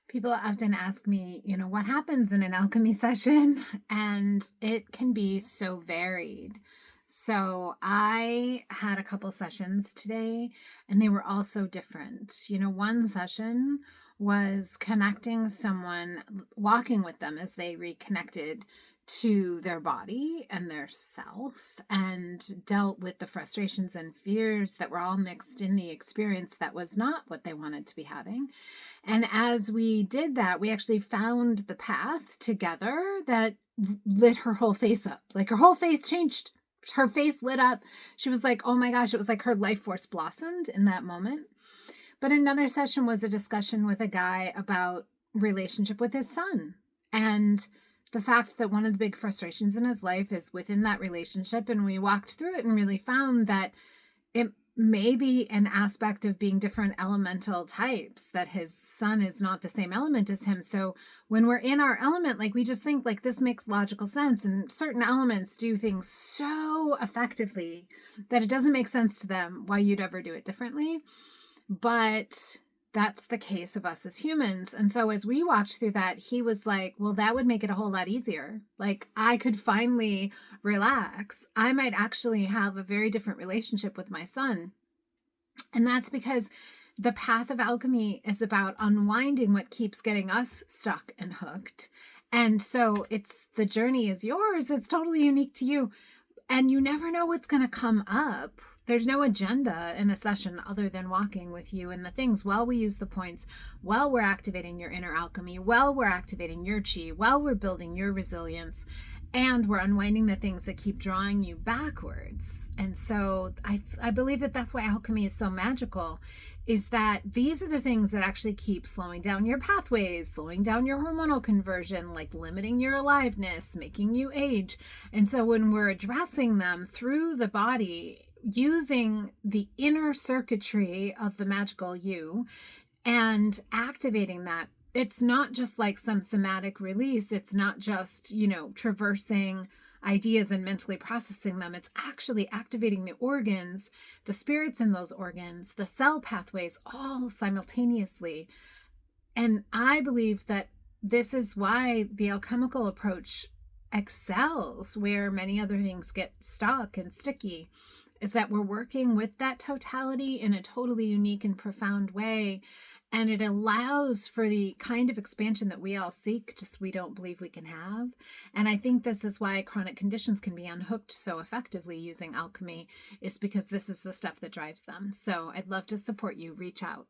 People often ask me, what happens in an alchemy session? And it can be so varied. So I had a couple sessions today, and they were all so different. One session was connecting someone, walking with them as they reconnected to their body and their self and dealt with the frustrations and fears that were all mixed in the experience that was not what they wanted to be having. And as we did that, we actually found the path together that lit her whole face up. Like her whole face changed. Her face lit up. She was like, oh my gosh, it was like her life force blossomed in that moment. But another session was a discussion with a guy about relationship with his son. And the fact that one of the big frustrations in his life is within that relationship. And we walked through it and really found that it may be an aspect of being different elemental types, that his son is not the same element as him. So when we're in our element, like we just think like this makes logical sense, and certain elements do things so effectively that it doesn't make sense to them why you'd ever do it differently. But that's the case of us as humans. And so as we watched through that, he was like, well, that would make it a whole lot easier. Like I could finally relax. I might actually have a very different relationship with my son. And that's because the path of alchemy is about unwinding what keeps getting us stuck and hooked. And so the journey is yours. It's totally unique to you. And you never know what's going to come up. There's no agenda in a session other than walking with you and the things while we use the points, while we're activating your inner alchemy, while we're activating your chi, while we're building your resilience, and we're unwinding the things that keep drawing you backwards. And so I believe that that's why alchemy is so magical, is that these are the things that actually keep slowing down your pathways, slowing down your hormonal conversion, like limiting your aliveness, making you age. And so when we're addressing them through the body, using the inner circuitry of the magical you and activating that, it's not just like some somatic release. It's not just, traversing ideas and mentally processing them. It's actually activating the organs, the spirits in those organs, the cell pathways, all simultaneously. And I believe that this is why the alchemical approach excels where many other things get stuck and sticky, is that we're working with that totality in a totally unique and profound way. And it allows for the kind of expansion that we all seek, just we don't believe we can have. And I think this is why chronic conditions can be unhooked so effectively using alchemy, is because this is the stuff that drives them. So I'd love to support you. Reach out.